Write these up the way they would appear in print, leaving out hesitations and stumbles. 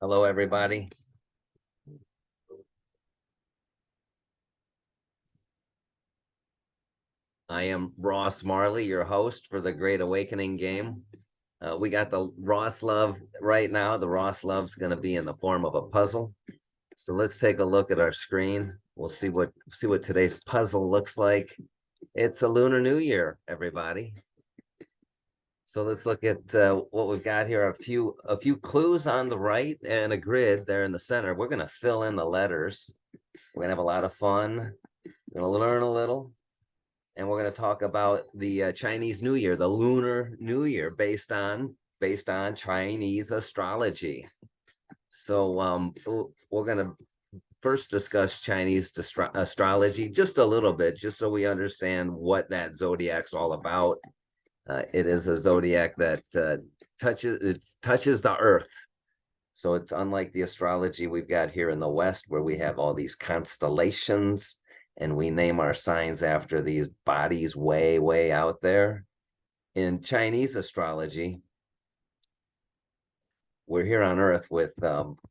Hello, everybody. I am Ross Marley, your host for the Great Awakening game. We got the Ross Love right now. The Ross Love's going to be in the form of a puzzle. So let's take a look at our screen. We'll see what today's puzzle looks like. It's a Lunar New Year, everybody. So let's look at what we've got here. A few clues on the right and a grid there in the center. We're going to fill in the letters. We're going to have a lot of fun. We're going to learn a little. And we're going to talk about the Chinese New Year, the Lunar New Year, based on Chinese astrology. So we're going to first discuss Chinese astrology just a little bit, just so we understand what that zodiac's all about. It is a zodiac that touches the earth. So it's unlike the astrology we've got here in the West, where we have all these constellations and we name our signs after these bodies way, way out there. In Chinese astrology, we're here on Earth with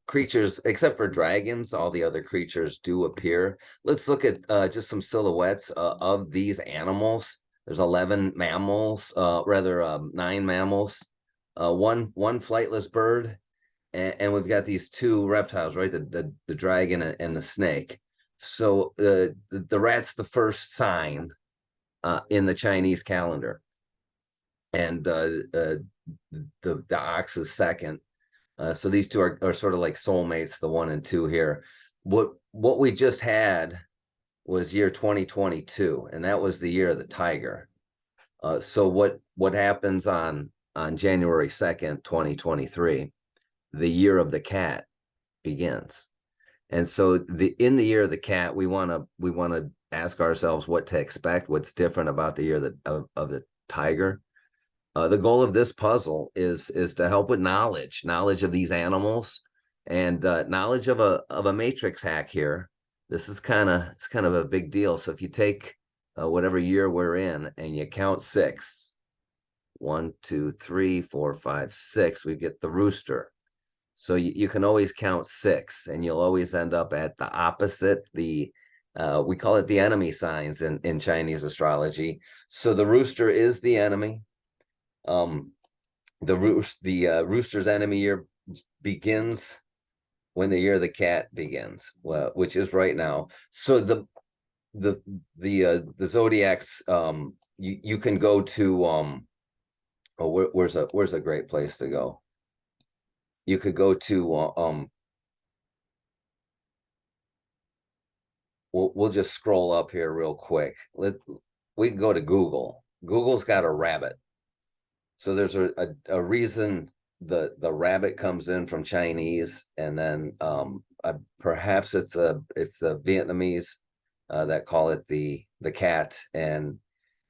creatures, except for dragons. All the other creatures do appear. Let's look at just some silhouettes of these animals. There's 11 mammals, 9 mammals, one flightless bird, and we've got these 2 reptiles, right? The dragon and the snake. So the rat's the first sign in the Chinese calendar, and the ox is second. So these 2 are sort of like soulmates, the 1 and 2 here. What we just had was year 2022, and that was the year of the tiger. So what happens on January 2nd, 2023? The year of the cat begins. And so in the year of the cat, we want to ask ourselves what to expect, what's different about the year of the tiger. The goal of this puzzle is to help with knowledge of these animals, and knowledge of a matrix hack here. This is kind of a big deal. So if you take whatever year we're in and you count 6, 1, 2, 3, 4, 5, 6, we get the rooster. So you can always count 6, and you'll always end up at the opposite. We call it the enemy signs in Chinese astrology. So the rooster is the enemy. The rooster's enemy year begins when the year of the cat begins, which is right now. So the zodiacs, you can go to where's a great place to go? You could go to we'll just scroll up here real quick. We can go to Google. Google's got a rabbit. So there's a reason the rabbit comes in from Chinese, and then perhaps it's a Vietnamese that call it the cat, and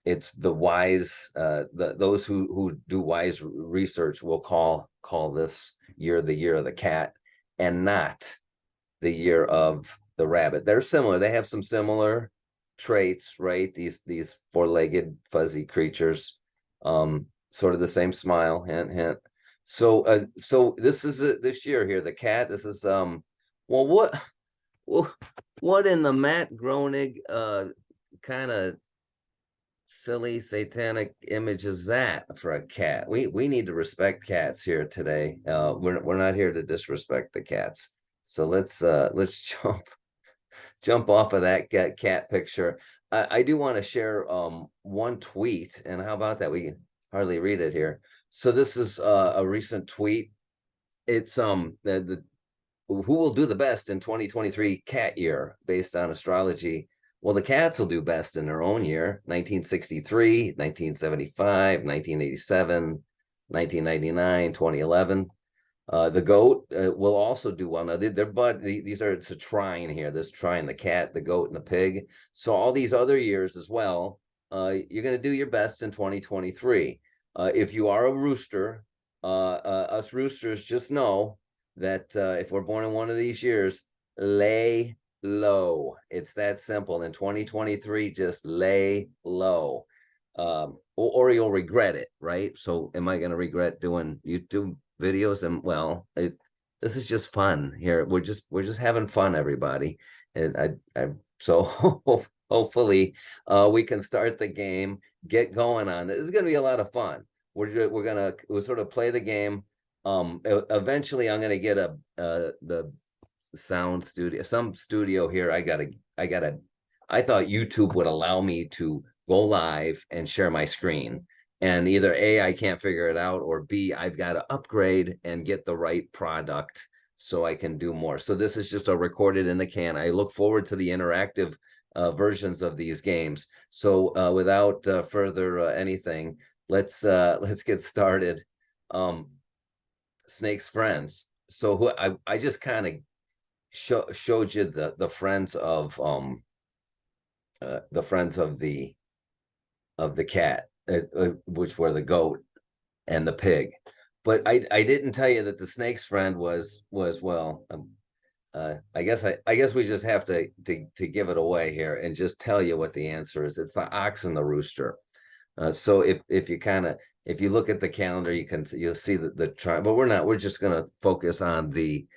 it's the wise, those who do wise research will call this year the year of the cat, and not the year of the rabbit. They're similar. They have some similar traits, right? These 4-legged fuzzy creatures, sort of the same smile, hint hint. So so this is this year here, the cat. This is well, what in the Matt Groening kind of silly satanic image is that for a cat? We need to respect cats here today. We're not here to disrespect the cats. So let's jump off of that cat picture. I do want to share one tweet, and how about that? We can hardly read it here. So this is a recent tweet. It's the who will do the best in 2023 cat year based on astrology. Well, the cats will do best in their own year: 1963, 1975, 1987, 1999, 2011. The goat will also do well. Now, it's a trine here. This trine, the cat, the goat, and the pig. So all these other years as well, you're going to do your best in 2023. If you are a rooster, us roosters just know that if we're born in one of these years, lay low. It's that simple. In 2023, just lay low, or you'll regret it, right? So am I going to regret doing YouTube videos? And well, this is just fun here. We're just having fun, everybody. And I so hopefully we can start the game, get going on. This is going to be a lot of fun. We'll sort of play the game. Eventually I'm going to get the sound studio, some studio here. I thought YouTube would allow me to go live and share my screen. And either A, I can't figure it out, or B, I've got to upgrade and get the right product so I can do more. So this is just a recorded in the can. I look forward to the interactive versions of these games. So without further anything, let's get started. Snake's friends. So who I just kind of showed you the friends of the cat, which were the goat and the pig. But I didn't tell you that the snake's friend was well. I guess we just have to give it away here and just tell you what the answer is. It's the ox and the rooster. So if you look at the calendar, you'll see the try. But we're just going to focus on the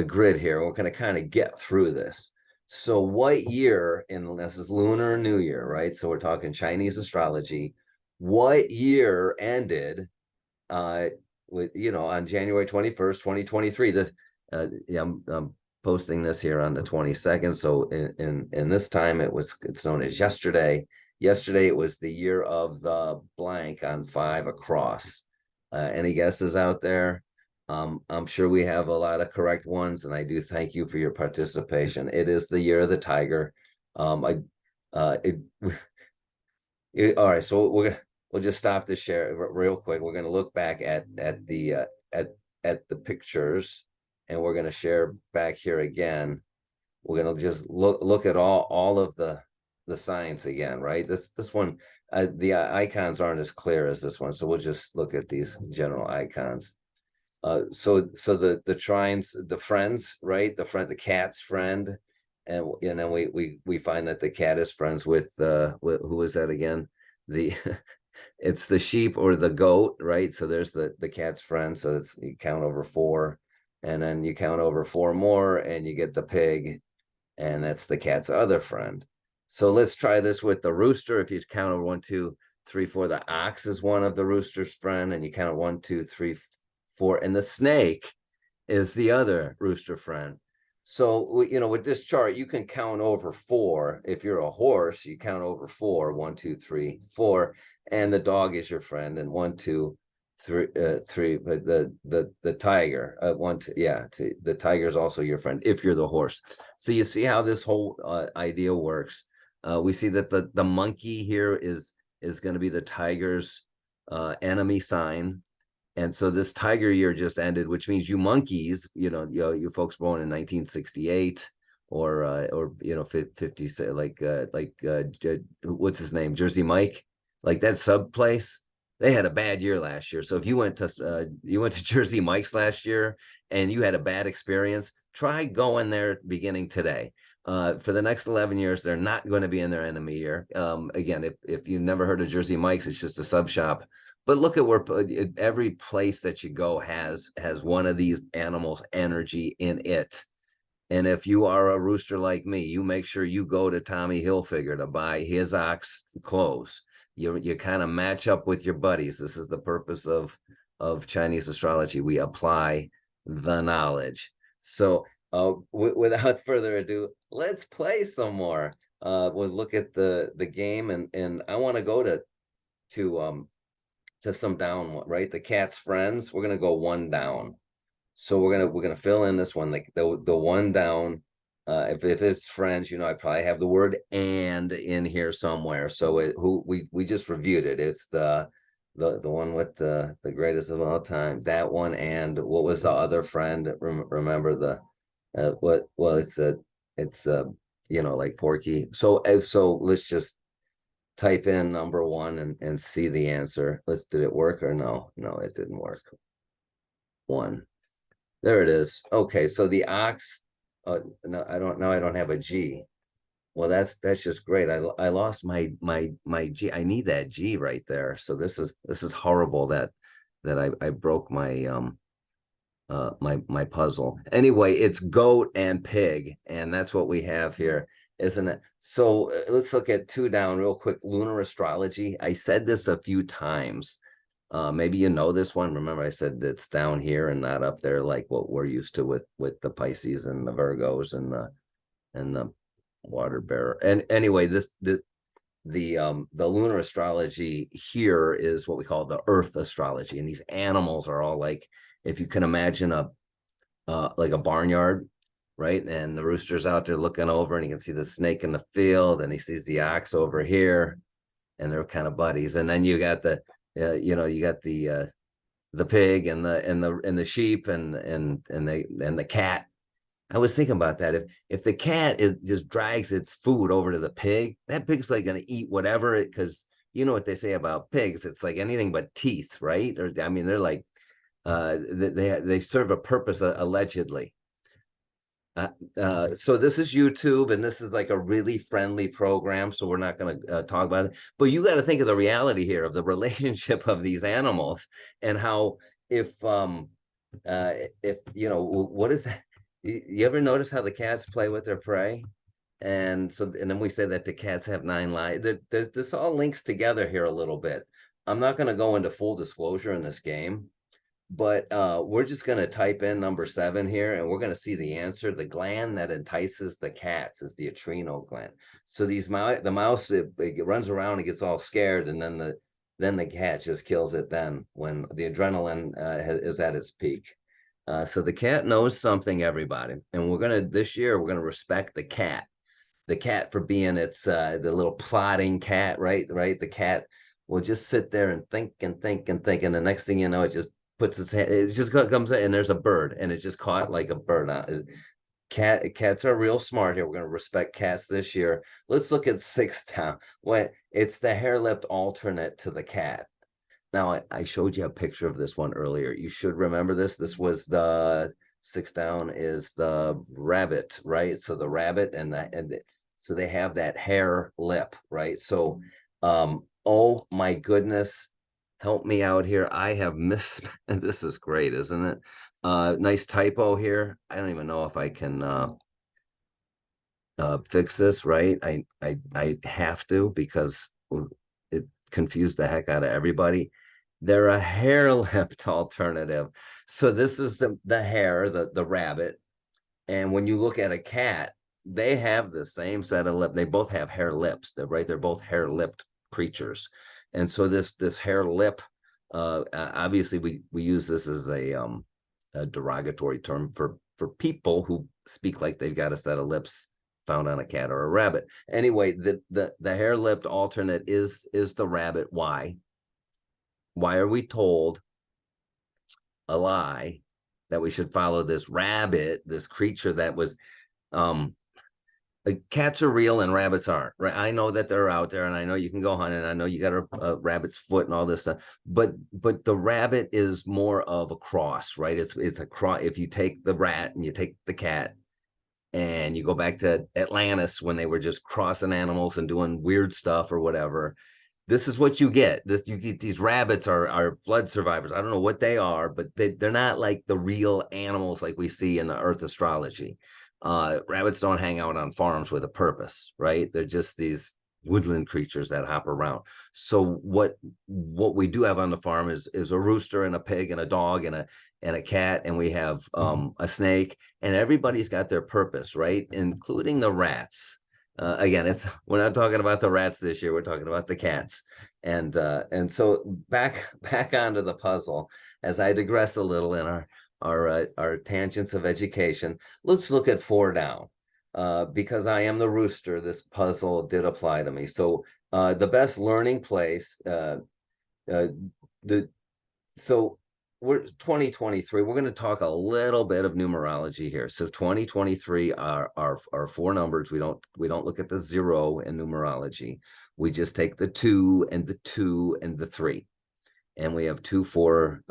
grid here. We're going to kind of get through this. So what year, and this is Lunar New Year, right? So we're talking Chinese astrology. What year ended with on January 21st, 2023? This yeah, I'm posting this here on the 22nd. So in this time it's known as yesterday. Yesterday it was the year of the blank on 5 across. Any guesses out there? I'm sure we have a lot of correct ones, and I do thank you for your participation. It is the year of the tiger. All right, so we'll just stop the share real quick. We're going to look back at the pictures, and we're going to share back here again. We're going to just look at all of the signs again, right? This one, the icons aren't as clear as this one, so we'll just look at these general icons. So the trines, the friends, right? The cat's friend, and then we find that the cat is friends with who is that again? It's the sheep or the goat, right? So there's the cat's friend. So you count over 4, and then you count over 4 more, and you get the pig, and that's the cat's other friend. So let's try this with the rooster. If you count over 1, 2, 3, 4, the ox is one of the rooster's friend, and you count 1, 2, 3, 4, and the snake is the other rooster friend. So with this chart, you can count over 4. If you're a horse, you count over 4, 1, 2, 3, 4, and the dog is your friend, and 1, 2, 3, 3. But the tiger, 1, 2, the tiger is also your friend if you're the horse. So you see how this whole idea works. We see that the monkey here is going to be the tiger's enemy sign. And so this tiger year just ended, which means you monkeys, you folks born in 1968 or 50, like what's his name, Jersey Mike, like that sub place, they had a bad year last year. So if you went to Jersey Mike's last year and you had a bad experience, try going there beginning today. For the next 11 years, they're not going to be in their enemy year. Again, if you've never heard of Jersey Mike's, it's just a sub shop. But look at where every place that you go has one of these animals' energy in it. And if you are a rooster like me, you make sure you go to Tommy Hilfiger to buy his ox clothes. You kind of match up with your buddies. This is the purpose of Chinese astrology. We apply the knowledge. So without further ado, let's play some more. We'll look at the game, and I want to go to some down, right? The cat's friends. We're gonna go 1 down. So we're gonna fill in this one, like the 1 down. If it's friends, I probably have the word "and" in here somewhere. So we just reviewed it. It's the one with the greatest of all time. That one, and what was the other friend? Remember the what? Well, it's like Porky. So let's just type in number 1 and see the answer. Did it work or no? No, it didn't work. 1. There it is. Okay, so the ox. No, I don't have a G. Well, that's just great. I lost my G. I need that G right there. So this is horrible that I broke my my puzzle. Anyway, it's goat and pig, and that's what we have here, isn't it? So let's look at two down real quick. Lunar astrology. I said this a few times. Maybe you know this one. Remember, I said it's down here and not up there, like what we're used to with the Pisces and the Virgos and the water bearer. And anyway, the lunar astrology here is what we call the Earth astrology, and these animals are all like, if you can imagine a like a barnyard, right? And the rooster's out there looking over, and you can see the snake in the field, and he sees the ox over here, and they're kind of buddies. And then you got the you got the pig and the sheep and the cat. I was thinking about that. If the cat just drags its food over to the pig, that pig's like going to eat whatever, because you know what they say about pigs. It's like anything but teeth, right? Or I mean, they're like they serve a purpose, allegedly. So this is YouTube, and this is like a really friendly program, so we're not going to talk about it. But you got to think of the reality here of the relationship of these animals, and how if what is that? You ever notice how the cats play with their prey? And then we say that the cats have 9 lives. This all links together here a little bit. I'm not going to go into full disclosure in this game, but we're just going to type in number 7 here, and we're going to see the answer. The gland that entices the cats is the adrenal gland. So the mouse, it runs around and gets all scared, and then the cat just kills it then when the adrenaline is at its peak. So the cat knows something, everybody, and this year we're gonna respect the cat for being its the little plotting cat, right? The cat will just sit there and think and think and think, and the next thing you know, it just puts its hand, it just comes in, and there's a bird, and it just caught like a bird. Cats are real smart here. We're gonna respect cats this year. Let's look at 6 down. When it's the hair-lipped alternate to the cat. Now, I showed you a picture of this one earlier. You should remember this. This was the 6 down is the rabbit, right? So the rabbit so they have that hair lip, right? So, oh my goodness, help me out here. I have missed, and this is great, isn't it? Nice typo here. I don't even know if I can fix this, right? I have to, because it confused the heck out of everybody. They're a hair-lipped alternative. So this is the hare, the rabbit. And when you look at a cat, they have the same set of lip. They both have hair lips. They're both hair-lipped creatures. And so this hair lip, obviously we use this as a derogatory term for people who speak like they've got a set of lips found on a cat or a rabbit. Anyway, the hair-lipped alternate is the rabbit. Why? Why are we told a lie that we should follow this rabbit, this creature that was cats are real and rabbits aren't, right? I know that they're out there, and I know you can go hunting, and I know you got a rabbit's foot and all this stuff, but the rabbit is more of a cross, right? It's a cross. If you take the rat and you take the cat and you go back to Atlantis when they were just crossing animals and doing weird stuff or whatever, this is what you get. You get these rabbits are flood survivors. I don't know what they are, but they're not like the real animals like we see in the Earth astrology. Rabbits don't hang out on farms with a purpose, right? They're just these woodland creatures that hop around. So what we do have on the farm is a rooster and a pig and a dog and a cat, and we have a snake, and everybody's got their purpose, right? Including the rats. Again, we're not talking about the rats this year. We're talking about the cats, and so back onto the puzzle. As I digress a little in our tangents of education, let's look at 4 down. Because I am the rooster, this puzzle did apply to me. So the best learning place. So we're 2023. We're going to talk a little bit of numerology here. So 2023 are 4 numbers. We don't look at the 0 in numerology. We just take the 2 and the 2 and the 3, and we have 2, 4,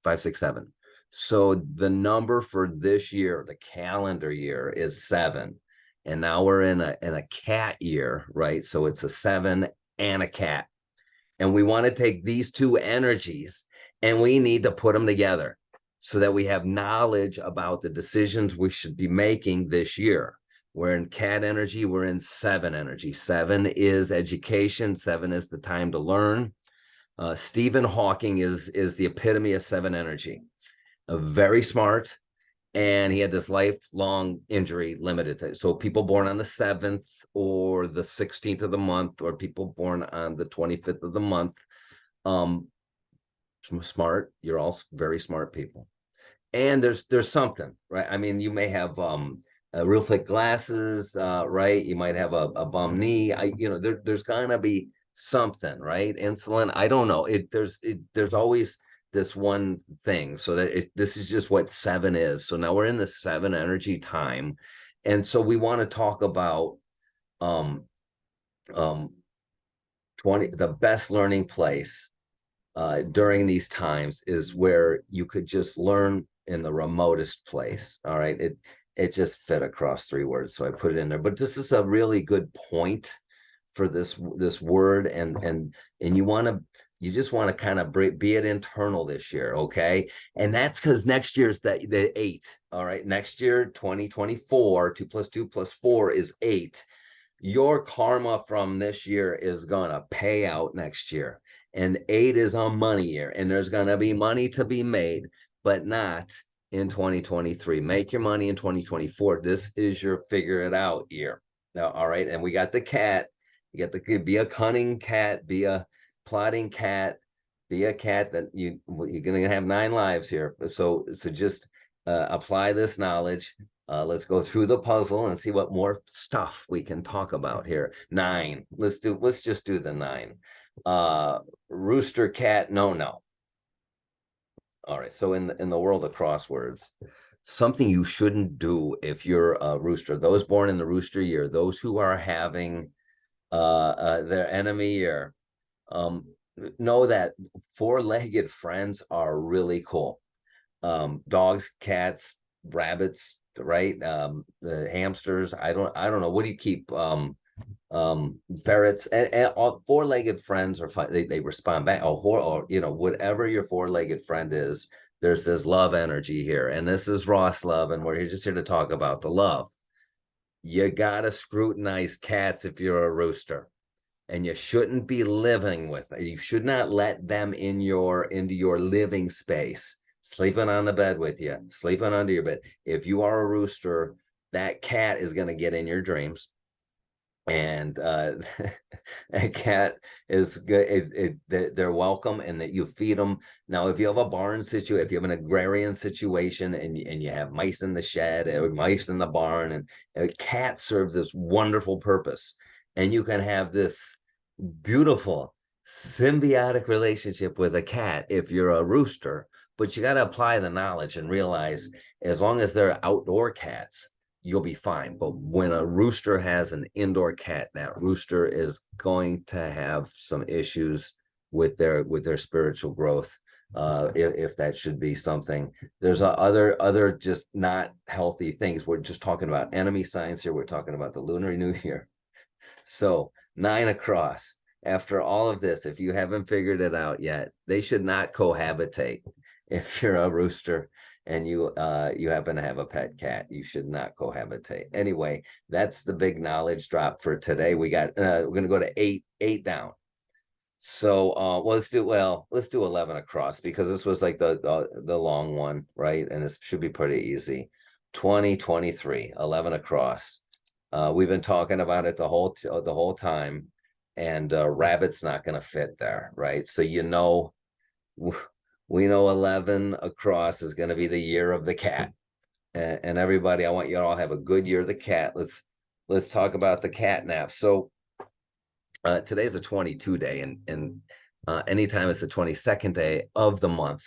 5, 6, 7. So the number for this year, the calendar year, is 7, and now we're in a cat year, right? So it's a 7 and a cat, and we want to take these 2 energies and we need to put them together. so that we have knowledge about the decisions we should be making this year. We're in cat energy, we're in 7 energy. 7 is education, 7 is the time to learn. Stephen Hawking is the epitome of 7 energy. Very smart, and he had this lifelong injury limited thing. So people born on the 7th or the 16th of the month, or people born on the 25th of the month, smart, you're all very smart people. And there's something, right? I mean, you may have real thick glasses, right? You might have a bum knee. There's gonna be something, right? Insulin, I don't know. There's always this one thing. So that this is just what 7 is. So now we're in the 7 energy time, and so we want to talk about 20, the best learning place during these times is where you could just learn in the remotest place. All right, it just fit across 3 words, so I put it in there. But this is a really good point for this word, and you just want to kind of be it internal this year, okay? And that's because next year's the 8. All right, next year 2024, 2 + 2 + 4 is 8. Your karma from this year is gonna pay out next year. And 8 is a money year, and there's gonna be money to be made, but not in 2023. Make your money in 2024. This is your figure it out year. Now, all right, and we got the cat. You got the be a cunning cat, be a plotting cat, be a cat that you're gonna have 9 lives here. So just apply this knowledge. Let's go through the puzzle and see what more stuff we can talk about here. 9. Let's just do the 9. Rooster, cat, no. All right. So in the world of crosswords, something you shouldn't do if you're a rooster, those born in the rooster year, those who are having their enemy year, know that 4-legged friends are really cool. Dogs, cats, rabbits, right? The hamsters. I don't know. What do you keep? Ferrets, and all 4-legged friends are fine. They respond back. Or whatever your 4-legged friend is, there's this love energy here. And this is Ross Love, and we're just here to talk about the love. You gotta scrutinize cats if you're a rooster. And you shouldn't be living with it. You should not let them into your living space, sleeping on the bed with you, sleeping under your bed. If you are a rooster, that cat is going to get in your dreams. And a cat is good. They're welcome, and that you feed them. Now, if you have a barn situation, if you have an agrarian situation, and you have mice in the shed or mice in the barn, and a cat serves this wonderful purpose, and you can have this beautiful symbiotic relationship with a cat if you're a rooster. But you got to apply the knowledge and realize, as long as they're outdoor cats, you'll be fine. But when a rooster has an indoor cat, that rooster is going to have some issues with their spiritual growth, if that should be something. There's other just not healthy things. We're just talking about enemy signs here. We're talking about the Lunar New Year. So 9 across. After all of this, if you haven't figured it out yet, they should not cohabitate. If you're a rooster and you happen to have a pet cat, you should not cohabitate. Anyway, that's the big knowledge drop for today. We're going to go to 8 down. So let's do 11 across, because this was like the long one, right? And this should be pretty easy. 2023, 11 across. We've been talking about it the whole time, and rabbit's not going to fit there, right? So we know 11 across is going to be the year of the cat, and everybody, I want you to all have a good year of the cat. Let's talk about the cat nap. So today's a 22 day, and anytime it's the 22nd day of the month,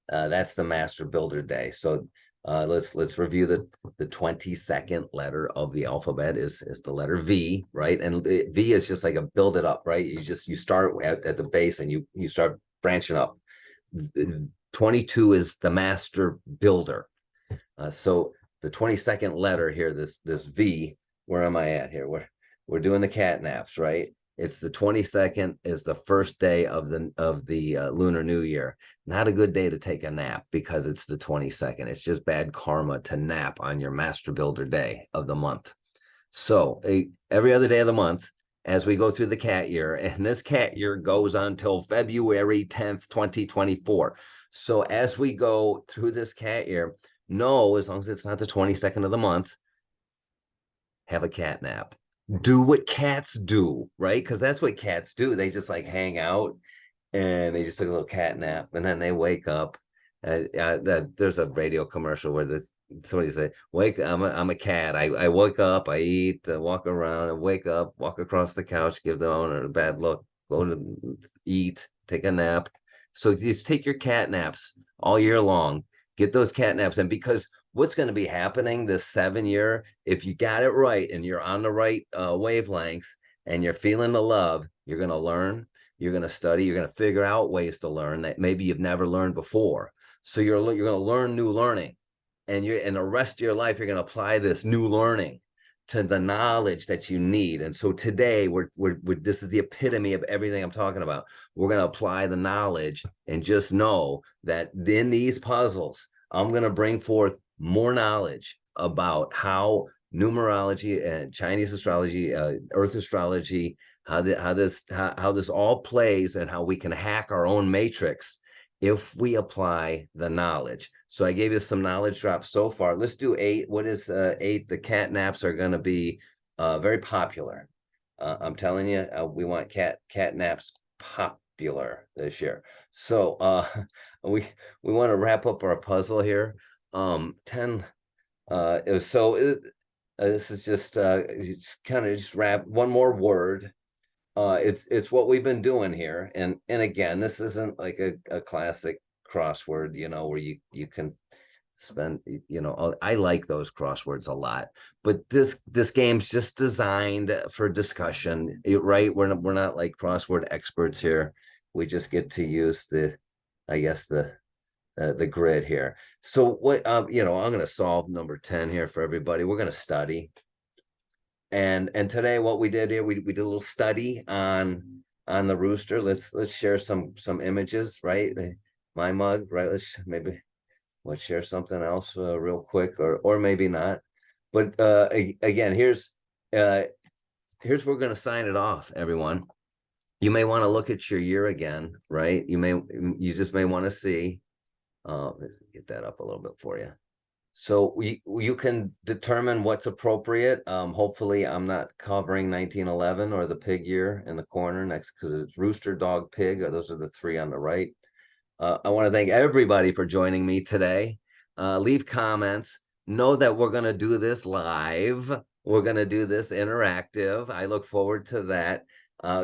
that's the Master Builder Day. So let's review the 22nd letter of the alphabet is the letter V, right? And V is just like a build it up, right? You start at the base, and you start branching up. 22 is the Master Builder. So the 22nd letter here, this V, where am I at here? We're doing the cat naps, right? It's the 22nd is the first day of the Lunar New Year. Not a good day to take a nap because it's the 22nd. It's just bad karma to nap on your Master Builder day of the month. So every other day of the month, as we go through the cat year, and this cat year goes until February 10th, 2024. So as we go through this cat year, no, as long as it's not the 22nd of the month, have a cat nap. Do what cats do, right? Because that's what cats do. They just like hang out and they just take a little cat nap and then they wake up. There's a radio commercial where somebody say, "Wake! I'm a cat. I wake up, I eat, walk around, I wake up, walk across the couch, give the owner a bad look, go to eat, take a nap." So just take your cat naps all year long. Get those cat naps, and because what's going to be happening this 7 year, if you got it right and you're on the right wavelength and you're feeling the love, you're going to learn. You're going to study. You're going to figure out ways to learn that maybe you've never learned before. So you're going to learn new learning, and the rest of your life you're going to apply this new learning to the knowledge that you need. And so today we're this is the epitome of everything I'm talking about. We're going to apply the knowledge and just know that in these puzzles, I'm going to bring forth more knowledge about how numerology and Chinese astrology, Earth astrology, how this all plays, and how we can hack our own matrix if we apply the knowledge. So I gave you some knowledge drops so far. Let's do 8. What is 8? The cat naps are going to be very popular. I'm telling you, we want cat naps popular this year. So we want to wrap up our puzzle here. 10. This is just kind of just wrap one more word. It's what we've been doing here, and again, this isn't like a classic crossword, where you can spend, I like those crosswords a lot, but this game's just designed for discussion, right? We're not like crossword experts here. We just get to use the grid here. So what I'm going to solve number 10 here for everybody. We're going to study. And today what we did here, we did a little study on the rooster. Let's share some images, right? My mug, right? Let's share something else real quick, or maybe not. But again, here's where we're going to sign it off, everyone. You may want to look at your year again, right? You just may want to see. Get that up a little bit for you. So you can determine what's appropriate. Hopefully I'm not covering 1911 or the pig year in the corner next, because it's rooster, dog, pig. Those are the 3 on the right. I want to thank everybody for joining me today. Leave comments. Know that we're going to do this live. We're going to do this interactive. I look forward to that.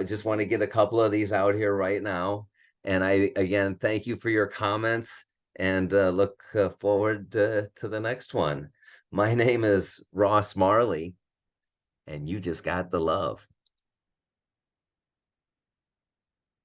Just want to get a couple of these out here right now. And again, thank you for your comments, and look forward to the next one. My name is Ross Marley, and you just got the love.